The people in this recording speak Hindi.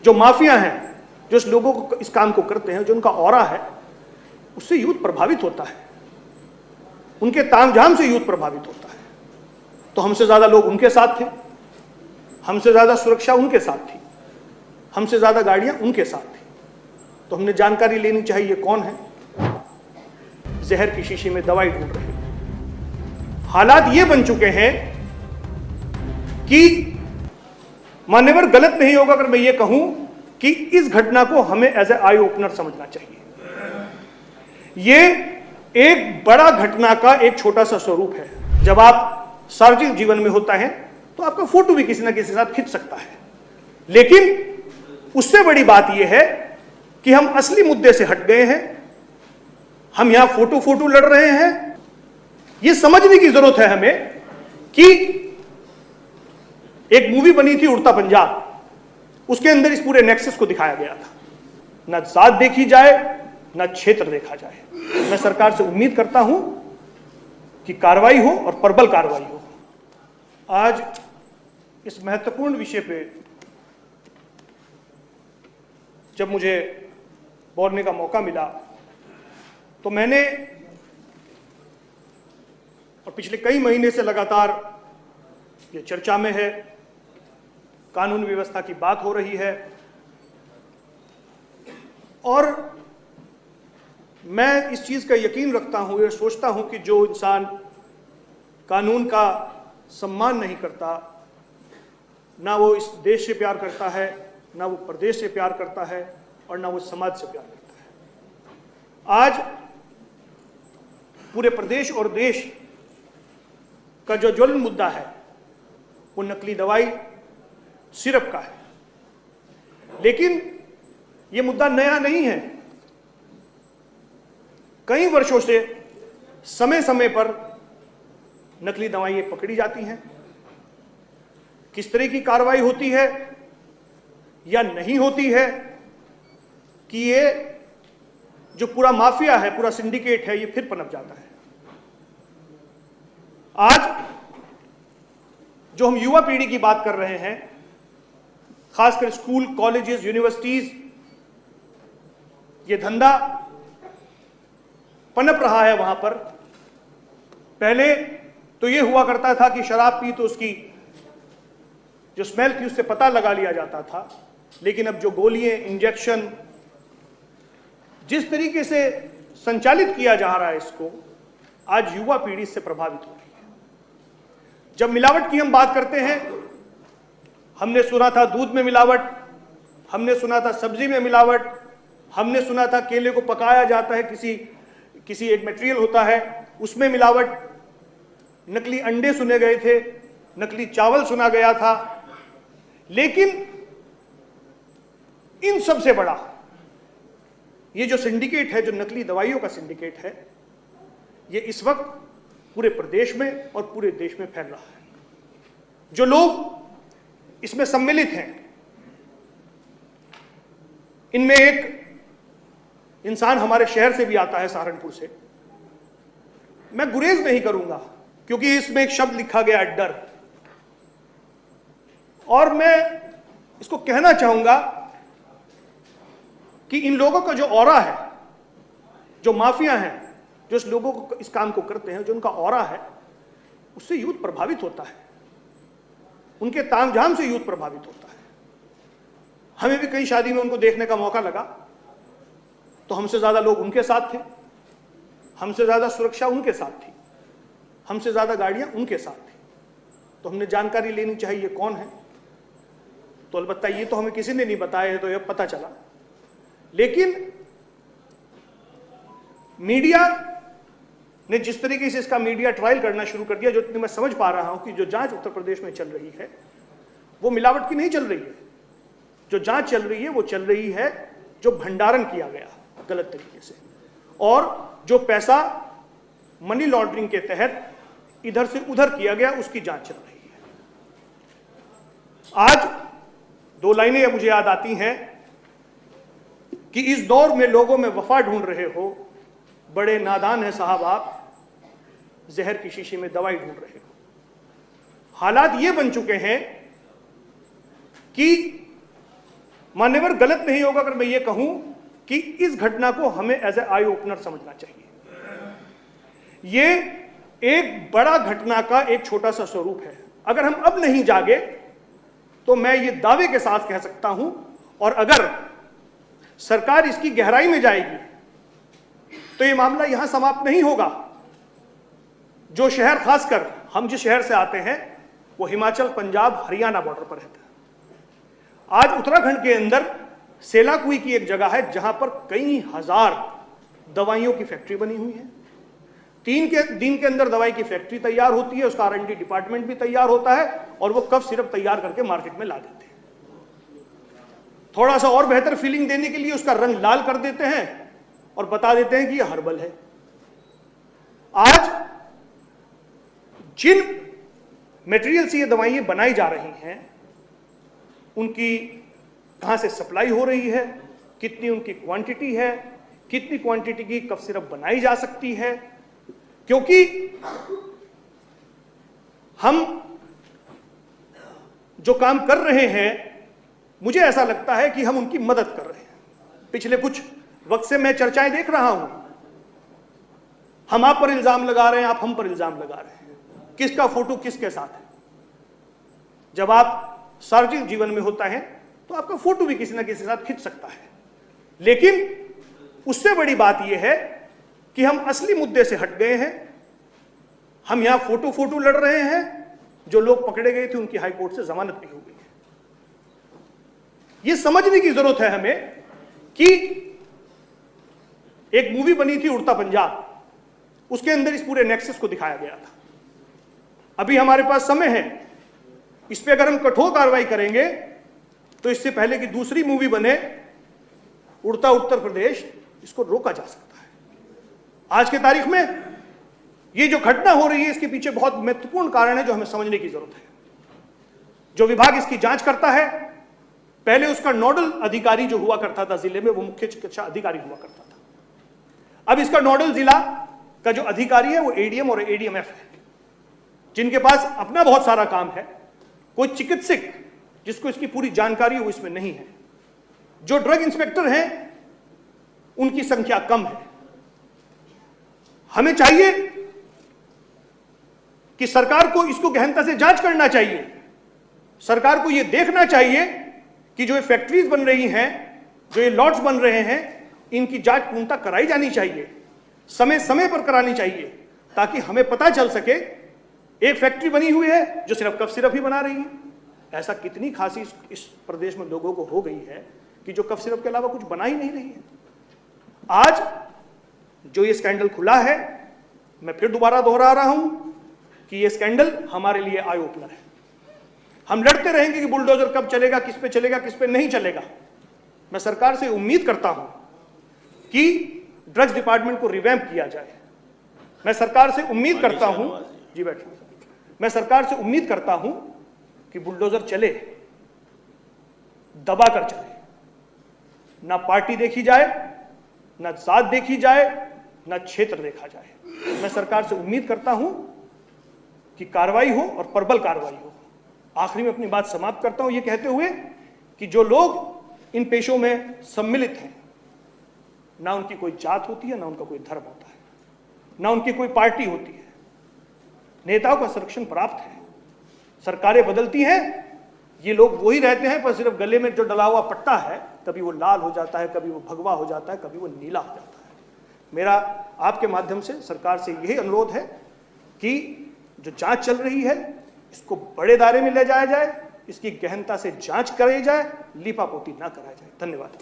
जो माफिया हैं, जो इस लोगों को इस काम को करते हैं, जो उनका ऑरा है, उससे यूथ प्रभावित होता है, उनके तामझाम से यूथ प्रभावित होता है। तो हमसे ज्यादा लोग उनके साथ थे, हमसे ज्यादा सुरक्षा उनके साथ थी, हमसे ज्यादा गाड़ियां उनके साथ थी। तो हमने जानकारी लेनी चाहिए ये कौन है, जहर की शीशी में दवाई ढूंढ रहे हैं। हालात ये बन चुके हैं कि मान्यवर गलत नहीं होगा अगर मैं ये कहूं कि इस घटना को हमें एज ए आई ओपनर समझना चाहिए। ये एक बड़ा घटना का एक छोटा सा स्वरूप है। जब आप सार्वजनिक जीवन में होता है तो आपका फोटो भी किसी ना किसी के साथ खिंच सकता है, लेकिन उससे बड़ी बात यह है कि हम असली मुद्दे से हट गए हैं। हम यहां फोटो लड़ रहे हैं। यह समझने की जरूरत है हमें कि एक मूवी बनी थी उड़ता पंजाब, उसके अंदर इस पूरे नेक्सस को दिखाया गया था। ना जात देखी जाए, ना क्षेत्र देखा जाए। मैं सरकार से उम्मीद करता हूं कि कार्रवाई हो और प्रबल कार्रवाई हो। आज इस महत्वपूर्ण विषय पे जब मुझे बोलने का मौका मिला तो मैंने, और पिछले कई महीने से लगातार ये चर्चा में है, कानून व्यवस्था की बात हो रही है, और मैं इस चीज का यकीन रखता हूं, ये सोचता हूं कि जो इंसान कानून का सम्मान नहीं करता, ना वो इस देश से प्यार करता है, ना वो प्रदेश से प्यार करता है, और ना वो समाज से प्यार करता है। आज पूरे प्रदेश और देश का जो ज्वलन मुद्दा है वो नकली दवाई, सिरप का है। लेकिन ये मुद्दा नया नहीं है। कई वर्षों से समय समय पर नकली दवाइयां पकड़ी जाती हैं। किस तरह की कार्रवाई होती है या नहीं होती है कि ये जो पूरा माफिया है, पूरा सिंडिकेट है, ये फिर पनप जाता है। आज जो हम युवा पीढ़ी की बात कर रहे हैं, खासकर स्कूल, कॉलेजेस, यूनिवर्सिटीज, ये धंधा पनप रहा है वहां पर। पहले तो ये हुआ करता था कि शराब पी तो उसकी जो स्मेल थी उससे पता लगा लिया जाता था, लेकिन अब जो गोलियां, इंजेक्शन जिस तरीके से संचालित किया जा रहा है इसको, आज युवा पीढ़ी इससे प्रभावित हो रही है। जब मिलावट की हम बात करते हैं, हमने सुना था दूध में मिलावट, हमने सुना था सब्जी में मिलावट, हमने सुना था केले को पकाया जाता है, किसी एक मटेरियल होता है उसमें मिलावट, नकली अंडे सुने गए थे, नकली चावल सुना गया था। लेकिन इन सबसे बड़ा ये जो सिंडिकेट है, जो नकली दवाइयों का सिंडिकेट है, ये इस वक्त पूरे प्रदेश में और पूरे देश में फैल रहा है। जो लोग इसमें सम्मिलित हैं, इनमें एक इंसान हमारे शहर से भी आता है, सहारनपुर से। मैं गुरेज नहीं करूंगा क्योंकि इसमें एक शब्द लिखा गया है, डर, और मैं इसको कहना चाहूंगा कि इन लोगों का जो ऑरा है, जो माफिया हैं, जो इस लोगों को इस काम को करते हैं, जो उनका ऑरा है, उससे यूथ प्रभावित होता है, उनके तामझाम से यूथ प्रभावित होता है। हमें भी कई शादी में उनको देखने का मौका लगा तो हमसे ज्यादा लोग उनके साथ थे, हमसे ज्यादा सुरक्षा उनके साथ थी, हमसे ज्यादा गाड़ियां उनके साथ थी। तो हमने जानकारी लेनी चाहिए ये कौन है। तो अलबत्ता ये तो हमें किसी ने नहीं बताया है, तो यह पता चला। लेकिन मीडिया ने जिस तरीके से इसका मीडिया ट्रायल करना शुरू कर दिया, जो मैं समझ पा रहा हूं कि जो जांच उत्तर प्रदेश में चल रही है वो मिलावट की नहीं चल रही है। जो जांच चल रही है वो चल रही है जो भंडारण किया गया गलत तरीके से, और जो पैसा मनी लॉन्ड्रिंग के तहत इधर से उधर किया गया, उसकी जांच चल रही है। आज दो लाइनें मुझे याद आती हैं कि इस दौर में लोगों में वफा ढूंढ रहे हो, बड़े नादान है साहब आप, जहर की शीशी में दवाई ढूंढ रहे हो। हालात ये बन चुके हैं कि मान्यवर गलत नहीं होगा अगर मैं ये कहूं कि इस घटना को हमें एज ए आई ओपनर समझना चाहिए। ये एक बड़ा घटना का एक छोटा सा स्वरूप है। अगर हम अब नहीं जागे तो मैं ये दावे के साथ कह सकता हूं, और अगर सरकार इसकी गहराई में जाएगी तो ये मामला यहां समाप्त नहीं होगा। जो शहर, खासकर हम जिस शहर से आते हैं, वो हिमाचल, पंजाब, हरियाणा बॉर्डर पर रहता है। आज उत्तराखंड के अंदर सेलाकुई की एक जगह है जहां पर कई हजार दवाइयों की फैक्ट्री बनी हुई है। 3 दिन के अंदर दवाई की फैक्ट्री तैयार होती है, उसका R&D डिपार्टमेंट भी तैयार होता है, और वो कफ सिरप तैयार करके मार्केट में ला देते हैं। थोड़ा सा और बेहतर फीलिंग देने के लिए उसका रंग लाल कर देते हैं और बता देते हैं कि यह हर्बल है। आज जिन मटेरियल से ये दवाइयां बनाई जा रही हैं, उनकी कहां से सप्लाई हो रही है, कितनी उनकी क्वांटिटी है, कितनी क्वांटिटी की कफ सिरप बनाई जा सकती है, क्योंकि हम जो काम कर रहे हैं, मुझे ऐसा लगता है कि हम उनकी मदद कर रहे हैं। पिछले कुछ वक्त से मैं चर्चाएं देख रहा हूं, हम आप पर इल्जाम लगा रहे हैं, आप हम पर इल्जाम लगा रहे हैं, किसका फोटो किसके साथ है। जब आप सार्वजनिक जीवन में होता है तो आपका फोटो भी किसी ना किसी के साथ खिंच सकता है, लेकिन उससे बड़ी बात यह है कि हम असली मुद्दे से हट गए हैं। हम यहां फोटो लड़ रहे हैं। जो लोग पकड़े गए थे उनकी हाईकोर्ट से जमानत भी हो गई है। यह समझने की जरूरत है हमें कि एक मूवी बनी थी उड़ता पंजाब, उसके अंदर इस पूरे नेक्सस को दिखाया गया था। अभी हमारे पास समय है, इस पे अगर हम कठोर कार्रवाई करेंगे तो इससे पहले कि दूसरी मूवी बने उड़ता उत्तर प्रदेश, इसको रोका जा सकता है। आज के तारीख में ये जो घटना हो रही है, इसके पीछे बहुत महत्वपूर्ण कारण है जो हमें समझने की जरूरत है। जो विभाग इसकी जांच करता है, पहले उसका नोडल अधिकारी जो हुआ करता था जिले में, वो मुख्य चिकित्सा अधिकारी हुआ करता था। अब इसका नोडल जिला का जो अधिकारी है वो ADM और ADMF है, जिनके पास अपना बहुत सारा काम है। कोई चिकित्सक जिसको इसकी पूरी जानकारी हो इसमें नहीं है। जो ड्रग इंस्पेक्टर हैं उनकी संख्या कम है। हमें चाहिए कि सरकार को इसको गहनता से जांच करना चाहिए। सरकार को यह देखना चाहिए कि जो ये फैक्ट्रीज बन रही हैं, जो ये लॉट्स बन रहे हैं, इनकी जांच पूर्णतः कराई जानी चाहिए, समय समय पर करानी चाहिए, ताकि हमें पता चल सके एक फैक्ट्री बनी हुई है जो सिर्फ कफ सिरप ही बना रही है। ऐसा कितनी खासी इस प्रदेश में लोगों को हो गई है कि जो कफ सिरप के अलावा कुछ बना ही नहीं रही है। आज जो ये स्कैंडल खुला है, मैं फिर दोबारा दोहरा रहा हूं कि ये स्कैंडल हमारे लिए आई ओपनर है। हम लड़ते रहेंगे कि बुलडोजर कब चलेगा, किस पे चलेगा, किस पे नहीं चलेगा। मैं सरकार से उम्मीद करता हूं कि ड्रग्स डिपार्टमेंट को रिवैम्प किया जाए। मैं सरकार से उम्मीद करता हूं, जी बैठिए, मैं सरकार से उम्मीद करता हूं कि बुलडोजर चले, दबा कर चले, ना पार्टी देखी जाए, ना जात देखी जाए, ना क्षेत्र देखा जाए। मैं सरकार से उम्मीद करता हूं कि कार्रवाई हो और प्रबल कार्रवाई हो। आखिरी में अपनी बात समाप्त करता हूं ये कहते हुए कि जो लोग इन पेशों में सम्मिलित हैं, ना उनकी कोई जात होती है, ना उनका कोई धर्म होता है, ना उनकी कोई पार्टी होती है। नेताओं का संरक्षण प्राप्त है। सरकारें बदलती हैं, ये लोग वही रहते हैं, पर सिर्फ गले में जो डला हुआ पट्टा है, कभी वो लाल हो जाता है, कभी वो भगवा हो जाता है, कभी वो नीला हो जाता है। मेरा आपके माध्यम से सरकार से यही अनुरोध है कि जो जांच चल रही है इसको बड़े दायरे में ले जाया जाए, इसकी गहनता से जांच कराई जाए, लीपापोती ना कराया जाए। धन्यवाद।